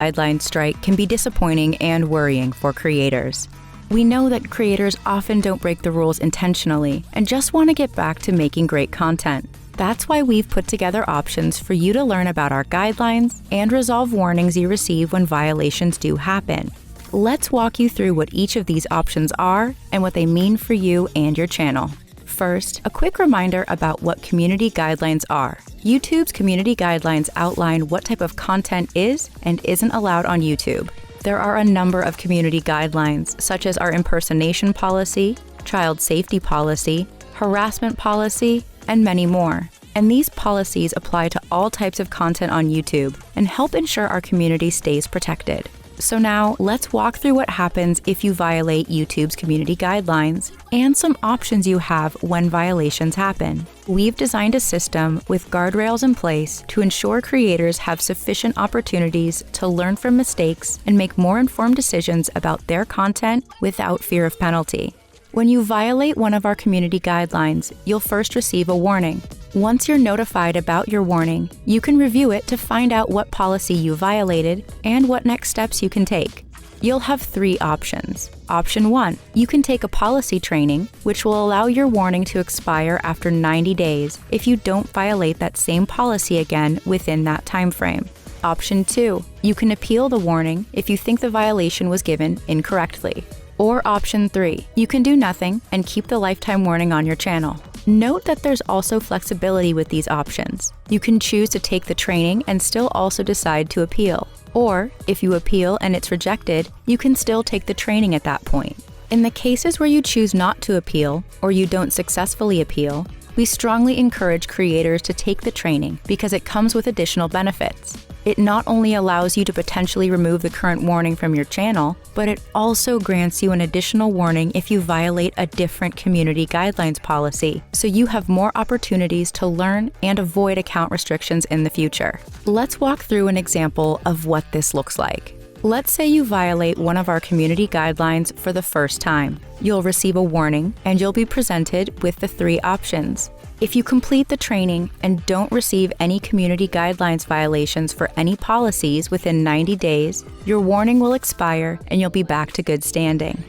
guideline strike can be disappointing and worrying for creators. We know that creators often don't break the rules intentionally and just want to get back to making great content. That's why we've put together options for you to learn about our guidelines and resolve warnings you receive when violations do happen. Let's walk you through what each of these options are and what they mean for you and your channel. First, a quick reminder about what community guidelines are. YouTube's community guidelines outline what type of content is and isn't allowed on YouTube. There are a number of community guidelines, such as our impersonation policy, child safety policy, harassment policy, and many more. And these policies apply to all types of content on YouTube and help ensure our community stays protected. So now, let's walk through what happens if you violate YouTube's community guidelines and some options you have when violations happen. We've designed a system with guardrails in place to ensure creators have sufficient opportunities to learn from mistakes and make more informed decisions about their content without fear of penalty. When you violate one of our community guidelines, you'll first receive a warning. Once you're notified about your warning, you can review it to find out what policy you violated and what next steps you can take. You'll have 3 options. Option 1, you can take a policy training, which will allow your warning to expire after 90 days if you don't violate that same policy again within that time frame. Option 2, you can appeal the warning if you think the violation was given incorrectly. Or option 3, you can do nothing and keep the lifetime warning on your channel. Note that there's also flexibility with these options. You can choose to take the training and still also decide to appeal. Or, if you appeal and it's rejected, you can still take the training at that point. In the cases where you choose not to appeal, or you don't successfully appeal, we strongly encourage creators to take the training because it comes with additional benefits. It not only allows you to potentially remove the current warning from your channel, but it also grants you an additional warning if you violate a different community guidelines policy, so you have more opportunities to learn and avoid account restrictions in the future. Let's walk through an example of what this looks like. Let's say you violate one of our community guidelines for the first time. You'll receive a warning, and you'll be presented with the 3 options. If you complete the training and don't receive any community guidelines violations for any policies within 90 days, your warning will expire and you'll be back to good standing.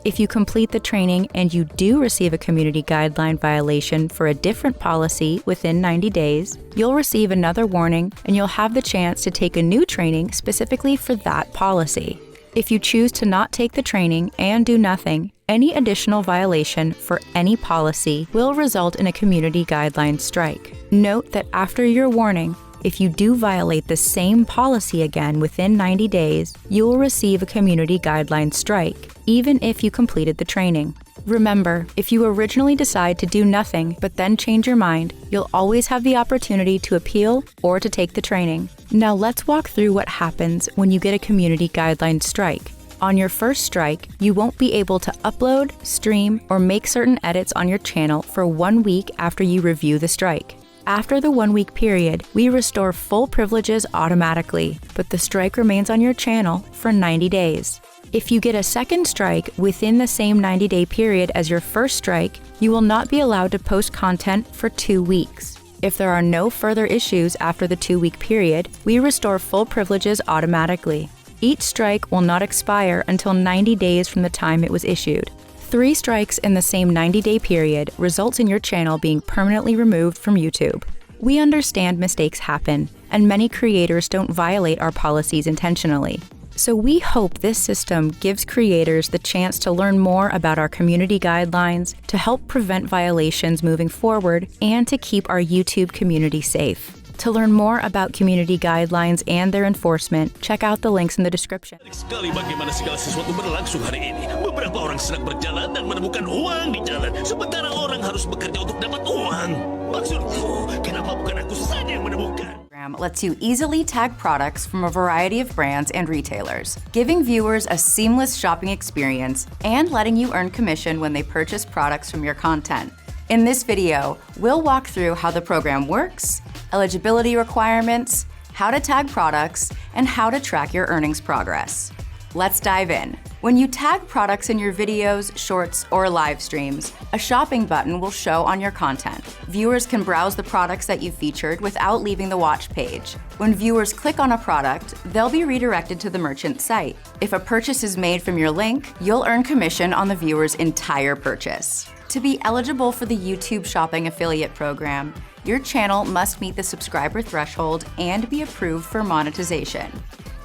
If you complete the training and you do receive a community guideline violation for a different policy within 90 days, you'll receive another warning and you'll have the chance to take a new training specifically for that policy. If you choose to not take the training and do nothing, any additional violation for any policy will result in a community guidelines strike. Note that after your warning, if you do violate the same policy again within 90 days, you will receive a community guidelines strike, even if you completed the training. Remember, if you originally decide to do nothing but then change your mind, you'll always have the opportunity to appeal or to take the training. Now let's walk through what happens when you get a community guidelines strike. On your first strike, you won't be able to upload, stream, or make certain edits on your channel for 1 week after you review the strike. After the 1-week period, we restore full privileges automatically, but the strike remains on your channel for 90 days. If you get a second strike within the same 90-day period as your first strike, you will not be allowed to post content for 2 weeks. If there are no further issues after the 2-week period, we restore full privileges automatically. Each strike will not expire until 90 days from the time it was issued. 3 strikes in the same 90-day period results in your channel being permanently removed from YouTube. We understand mistakes happen, and many creators don't violate our policies intentionally. So we hope this system gives creators the chance to learn more about our community guidelines, to help prevent violations moving forward, and to keep our YouTube community safe. To learn more about community guidelines and their enforcement, check out the links in the description. Sekali bagaimana segala sesuatu berlangsung hari ini. Beberapa orang sedang berjalan dan menemukan uang di jalan, sementara orang harus bekerja untuk dapat uang. Maksudku, kenapa bukan aku saja yang menemukan? Lets you easily tag products from a variety of brands and retailers, giving viewers a seamless shopping experience and letting you earn commission when they purchase products from your content. In this video, we'll walk through how the program works, eligibility requirements, how to tag products, and how to track your earnings progress. Let's dive in. When you tag products in your videos, shorts, or live streams, a shopping button will show on your content. Viewers can browse the products that you featured without leaving the watch page. When viewers click on a product, they'll be redirected to the merchant site. If a purchase is made from your link, you'll earn commission on the viewer's entire purchase. To be eligible for the YouTube Shopping Affiliate Program, your channel must meet the subscriber threshold and be approved for monetization.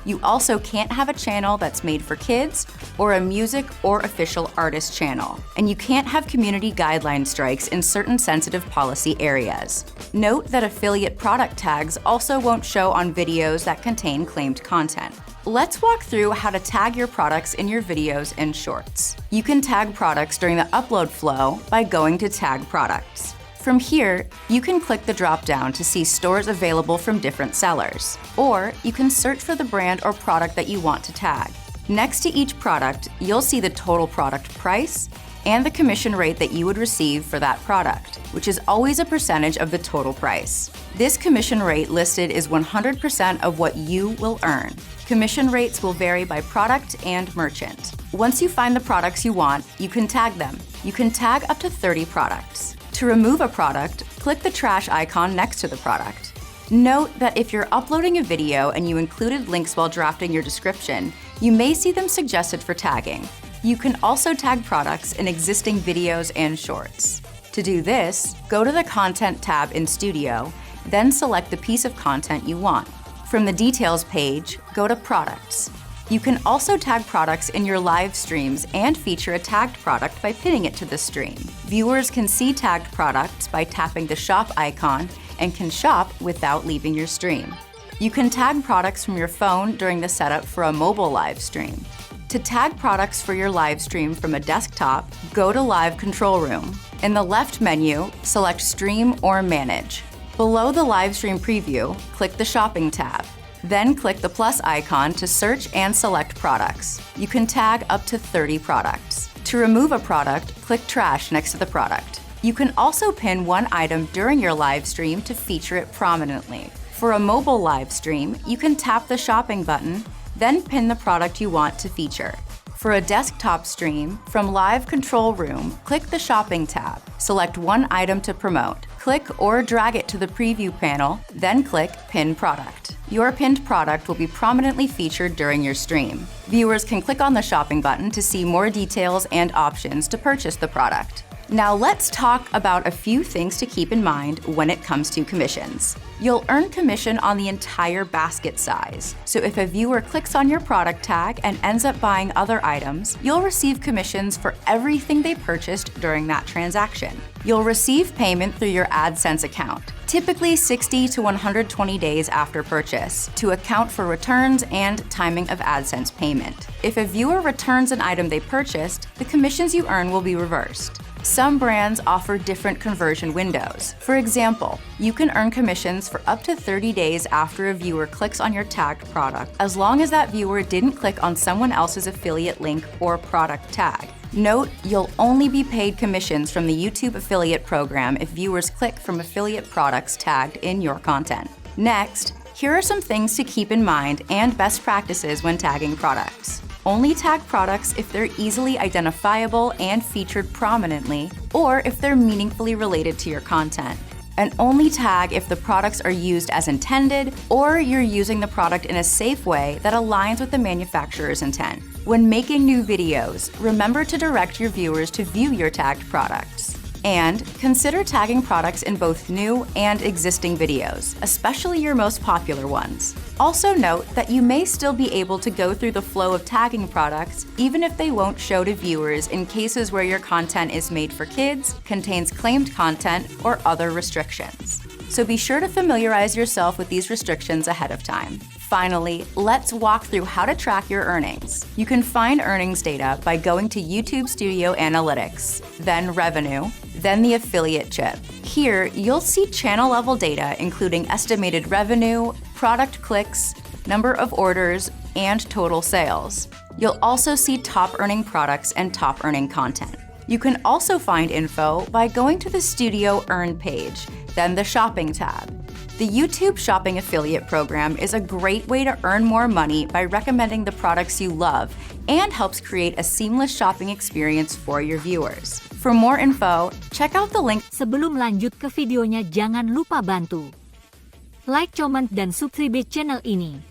You also can't have a channel that's made for kids or a music or official artist channel. And you can't have community guideline strikes in certain sensitive policy areas. Note that affiliate product tags also won't show on videos that contain claimed content. Let's walk through how to tag your products in your videos and shorts. You can tag products during the upload flow by going to Tag Products. From here, you can click the drop-down to see stores available from different sellers, or you can search for the brand or product that you want to tag. Next to each product, you'll see the total product price and the commission rate that you would receive for that product, which is always a percentage of the total price. This commission rate listed is 100% of what you will earn. Commission rates will vary by product and merchant. Once you find the products you want, you can tag them. You can tag up to 30 products. To remove a product, click the trash icon next to the product. Note that if you're uploading a video and you included links while drafting your description, you may see them suggested for tagging. You can also tag products in existing videos and shorts. To do this, go to the Content tab in Studio, then select the piece of content you want. From the Details page, go to Products. You can also tag products in your live streams and feature a tagged product by pinning it to the stream. Viewers can see tagged products by tapping the shop icon and can shop without leaving your stream. You can tag products from your phone during the setup for a mobile live stream. To tag products for your live stream from a desktop, go to Live Control Room. In the left menu, select Stream or Manage. Below the live stream preview, click the Shopping tab. Then click the plus icon to search and select products. You can tag up to 30 products. To remove a product, click Trash next to the product. You can also pin one item during your live stream to feature it prominently. For a mobile live stream, you can tap the shopping button, then pin the product you want to feature. For a desktop stream, from Live Control Room, click the Shopping tab. Select one item to promote. Click or drag it to the preview panel, then click Pin Product. Your pinned product will be prominently featured during your stream. Viewers can click on the shopping button to see more details and options to purchase the product. Now let's talk about a few things to keep in mind when it comes to commissions. You'll earn commission on the entire basket size. So if a viewer clicks on your product tag and ends up buying other items, you'll receive commissions for everything they purchased during that transaction. You'll receive payment through your AdSense account, typically 60 to 120 days after purchase, to account for returns and timing of AdSense payment. If a viewer returns an item they purchased, the commissions you earn will be reversed. Some brands offer different conversion windows. For example, you can earn commissions for up to 30 days after a viewer clicks on your tagged product, as long as that viewer didn't click on someone else's affiliate link or product tag. Note, you'll only be paid commissions from the YouTube affiliate program if viewers click from affiliate products tagged in your content. Next, here are some things to keep in mind and best practices when tagging products. Only tag products if they're easily identifiable and featured prominently, or if they're meaningfully related to your content. And only tag if the products are used as intended, or you're using the product in a safe way that aligns with the manufacturer's intent. When making new videos, remember to direct your viewers to view your tagged products. And consider tagging products in both new and existing videos, especially your most popular ones. Also note that you may still be able to go through the flow of tagging products even if they won't show to viewers in cases where your content is made for kids, contains claimed content, or other restrictions. So be sure to familiarize yourself with these restrictions ahead of time. Finally, let's walk through how to track your earnings. You can find earnings data by going to YouTube Studio Analytics, then Revenue, then the Affiliate chip. Here, you'll see channel-level data including estimated revenue, product clicks, number of orders, and total sales. You'll also see top-earning products and top-earning content. You can also find info by going to the Studio Earn page, then the Shopping tab. The YouTube Shopping Affiliate Program is a great way to earn more money by recommending the products you love and helps create a seamless shopping experience for your viewers. For more info, check out the link. Sebelum lanjut ke videonya, jangan lupa bantu like, comment, dan subscribe channel ini.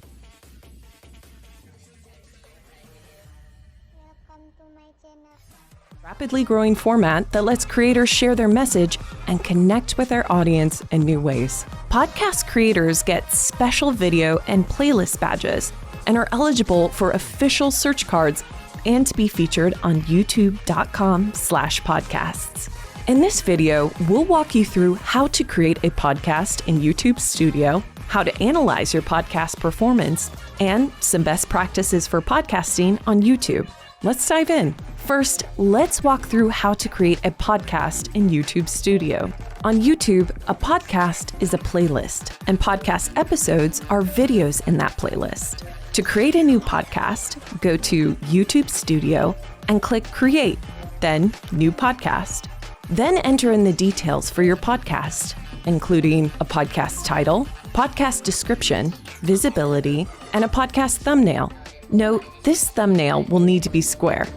Rapidly growing format that lets creators share their message and connect with their audience in new ways. Podcast creators get special video and playlist badges and are eligible for official search cards and to be featured on youtube.com/podcasts. In this video, we'll walk you through how to create a podcast in YouTube Studio, how to analyze your podcast performance, and some best practices for podcasting on YouTube. Let's dive in. First, let's walk through how to create a podcast in YouTube Studio. On YouTube, a podcast is a playlist, and podcast episodes are videos in that playlist. To create a new podcast, go to YouTube Studio and click Create, then New Podcast. Then enter in the details for your podcast, including a podcast title, podcast description, visibility, and a podcast thumbnail. Note, this thumbnail will need to be square.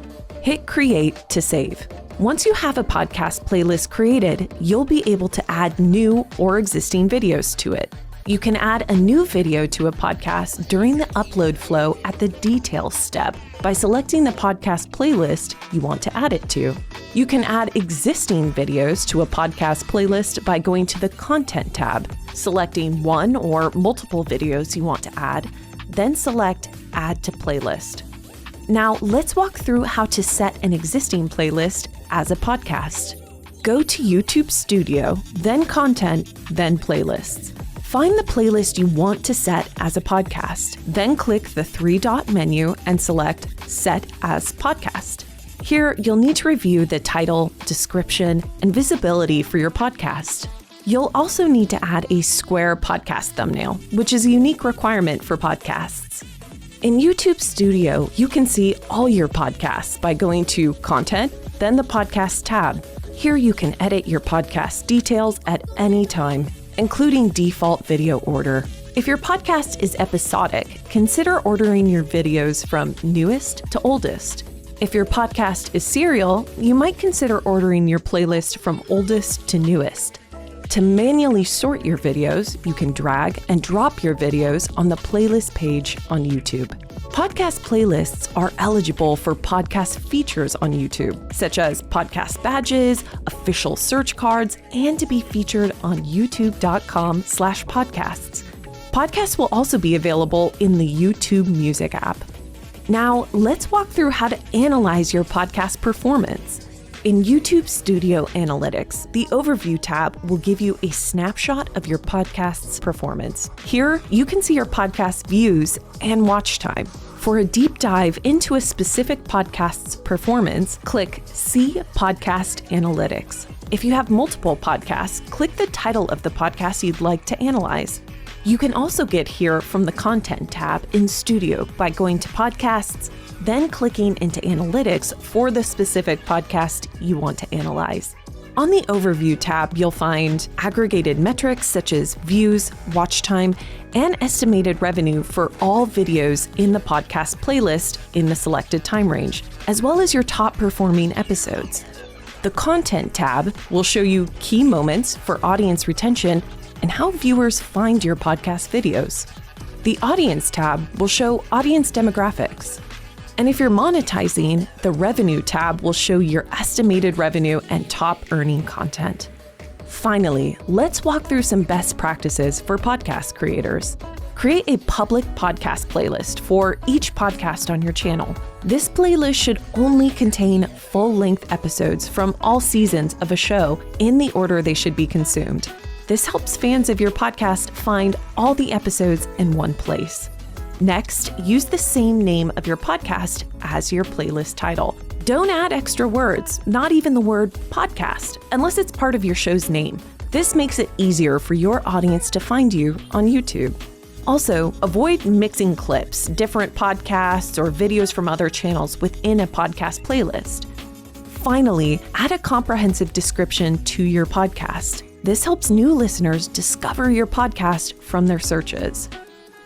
Hit Create to save. Once you have a podcast playlist created, you'll be able to add new or existing videos to it. You can add a new video to a podcast during the upload flow at the Details step by selecting the podcast playlist you want to add it to. You can add existing videos to a podcast playlist by going to the Content tab, selecting one or multiple videos you want to add, then select Add to Playlist. Now, let's walk through how to set an existing playlist as a podcast. Go to YouTube Studio, then Content, then Playlists. Find the playlist you want to set as a podcast, then click the three-dot menu and select Set as Podcast. Here, you'll need to review the title, description, and visibility for your podcast. You'll also need to add a square podcast thumbnail, which is a unique requirement for podcasts. In YouTube Studio, you can see all your podcasts by going to Content, then the Podcast tab. Here you can edit your podcast details at any time, including default video order. If your podcast is episodic, consider ordering your videos from newest to oldest. If your podcast is serial, you might consider ordering your playlist from oldest to newest. To manually sort your videos, you can drag and drop your videos on the playlist page on YouTube. Podcast playlists are eligible for podcast features on YouTube, such as podcast badges, official search cards, and to be featured on youtube.com/podcasts. Podcasts will also be available in the YouTube Music app. Now, let's walk through how to analyze your podcast performance. In YouTube Studio Analytics, the Overview tab will give you a snapshot of your podcast's performance. Here, you can see your podcast views and watch time. For a deep dive into a specific podcast's performance, click See Podcast Analytics. If you have multiple podcasts, click the title of the podcast you'd like to analyze. You can also get here from the Content tab in Studio by going to Podcasts, then clicking into Analytics for the specific podcast you want to analyze. On the Overview tab, you'll find aggregated metrics such as views, watch time, and estimated revenue for all videos in the podcast playlist in the selected time range, as well as your top performing episodes. The Content tab will show you key moments for audience retention and how viewers find your podcast videos. The Audience tab will show audience demographics. And if you're monetizing, the Revenue tab will show your estimated revenue and top earning content. Finally, let's walk through some best practices for podcast creators. Create a public podcast playlist for each podcast on your channel. This playlist should only contain full-length episodes from all seasons of a show in the order they should be consumed. This helps fans of your podcast find all the episodes in one place. Next, use the same name of your podcast as your playlist title. Don't add extra words, not even the word podcast, unless it's part of your show's name. This makes it easier for your audience to find you on YouTube. Also, avoid mixing clips, different podcasts, or videos from other channels within a podcast playlist. Finally, add a comprehensive description to your podcast. This helps new listeners discover your podcast from their searches.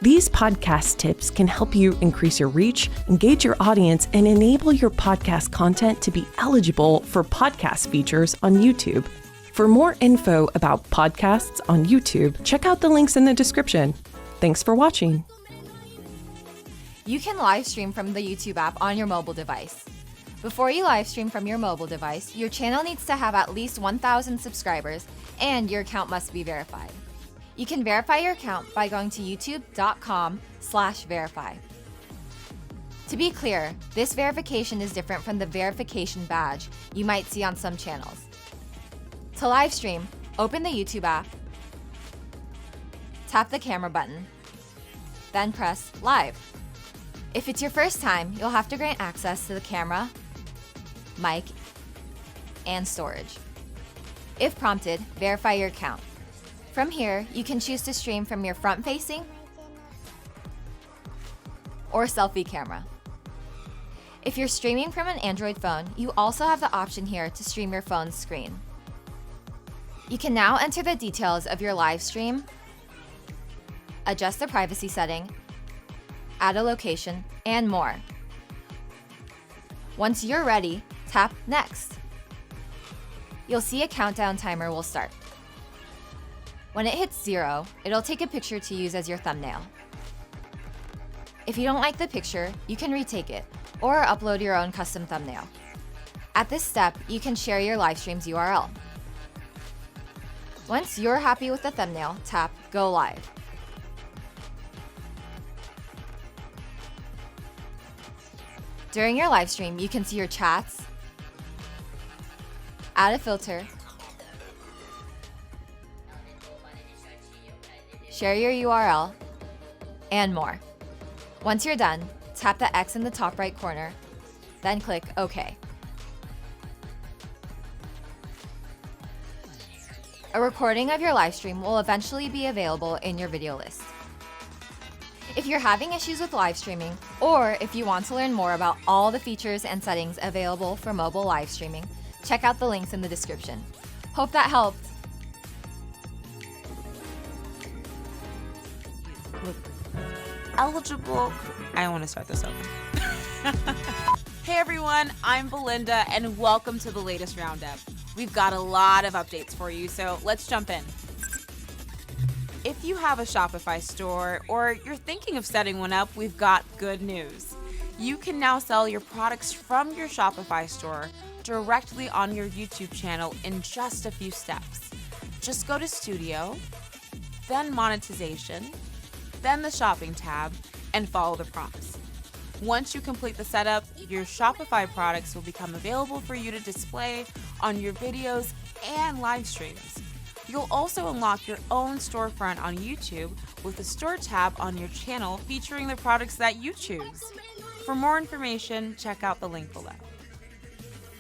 These podcast tips can help you increase your reach, engage your audience, and enable your podcast content to be eligible for podcast features on YouTube. For more info about podcasts on YouTube, check out the links in the description. Thanks for watching. You can live stream from the YouTube app on your mobile device. Before you live stream from your mobile device, your channel needs to have at least 1,000 subscribers and your account must be verified. You can verify your account by going to youtube.com/verify. To be clear, this verification is different from the verification badge you might see on some channels. To live stream, open the YouTube app, tap the camera button, then press live. If it's your first time, you'll have to grant access to the camera, mic, and storage. If prompted, verify your account. From here, you can choose to stream from your front-facing or selfie camera. If you're streaming from an Android phone, you also have the option here to stream your phone's screen. You can now enter the details of your live stream, adjust the privacy setting, add a location, and more. Once you're ready, tap Next. You'll see a countdown timer will start. When it hits 0, it'll take a picture to use as your thumbnail. If you don't like the picture, you can retake it or upload your own custom thumbnail. At this step, you can share your live stream's URL. Once you're happy with the thumbnail, tap Go Live. During your live stream, you can see your chats, add a filter, share your URL, and more. Once you're done, tap the X in the top right corner, then click OK. A recording of your live stream will eventually be available in your video list. If you're having issues with live streaming, or if you want to learn more about all the features and settings available for mobile live streaming, check out the links in the description. Hope that helped. Eligible. I want to start this over. Hey everyone, I'm Belinda and welcome to the latest roundup. We've got a lot of updates for you, so let's jump in. If you have a Shopify store or you're thinking of setting one up, we've got good news. You can now sell your products from your Shopify store directly on your YouTube channel in just a few steps. Just go to Studio, then Monetization, then the Shopping tab, and follow the prompts. Once you complete the setup, your Shopify products will become available for you to display on your videos and live streams. You'll also unlock your own storefront on YouTube with a Store tab on your channel featuring the products that you choose. For more information, check out the link below.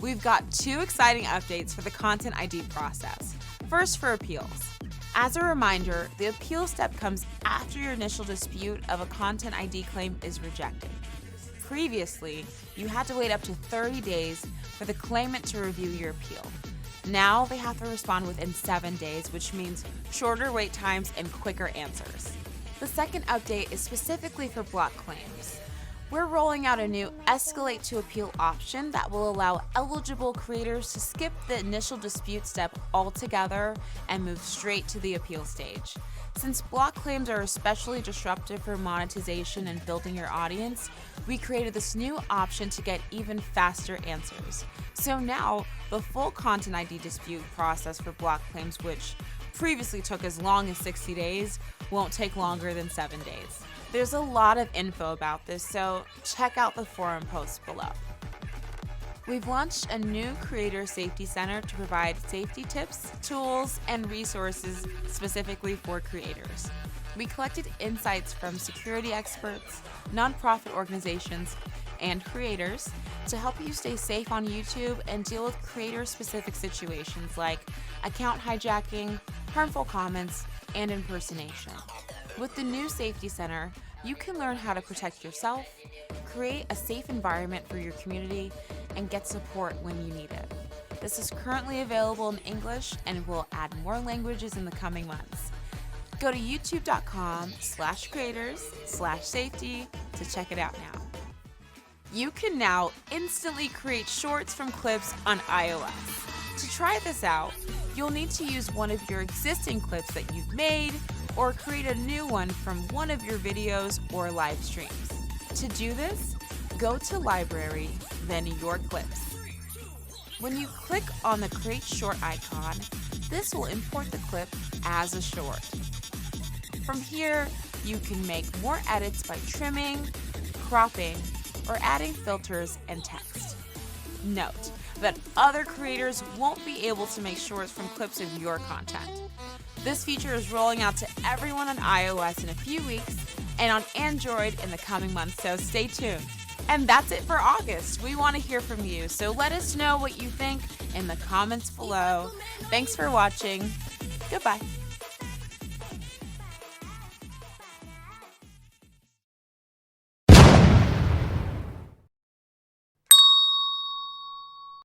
We've got 2 exciting updates for the Content ID process. First, for appeals. As a reminder, the appeal step comes after your initial dispute of a Content ID claim is rejected. Previously, you had to wait up to 30 days for the claimant to review your appeal. Now they have to respond within 7 days, which means shorter wait times and quicker answers. The second update is specifically for block claims. We're rolling out a new Escalate to Appeal option that will allow eligible creators to skip the initial dispute step altogether and move straight to the appeal stage. Since block claims are especially disruptive for monetization and building your audience, we created this new option to get even faster answers. So now, the full Content ID dispute process for block claims, which previously took as long as 60 days, won't take longer than 7 days. There's a lot of info about this, so check out the forum posts below. We've launched a new Creator Safety Center to provide safety tips, tools, and resources specifically for creators. We collected insights from security experts, nonprofit organizations, and creators to help you stay safe on YouTube and deal with creator-specific situations like account hijacking, harmful comments, and impersonation. With the new Safety Center, you can learn how to protect yourself, create a safe environment for your community, and get support when you need it. This is currently available in English and will add more languages in the coming months. Go to youtube.com/creators/safety to check it out now. You can now instantly create shorts from clips on iOS. To try this out, you'll need to use one of your existing clips that you've made or create a new one from one of your videos or live streams. To do this, go to Library, then Your Clips. When you click on the Create Short icon, this will import the clip as a short. From here, you can make more edits by trimming, cropping, or adding filters and text. Note that other creators won't be able to make shorts from clips of your content. This feature is rolling out to everyone on iOS in a few weeks and on Android in the coming months, so stay tuned. And that's it for August. We want to hear from you, so let us know what you think in the comments below. Thanks for watching. Goodbye.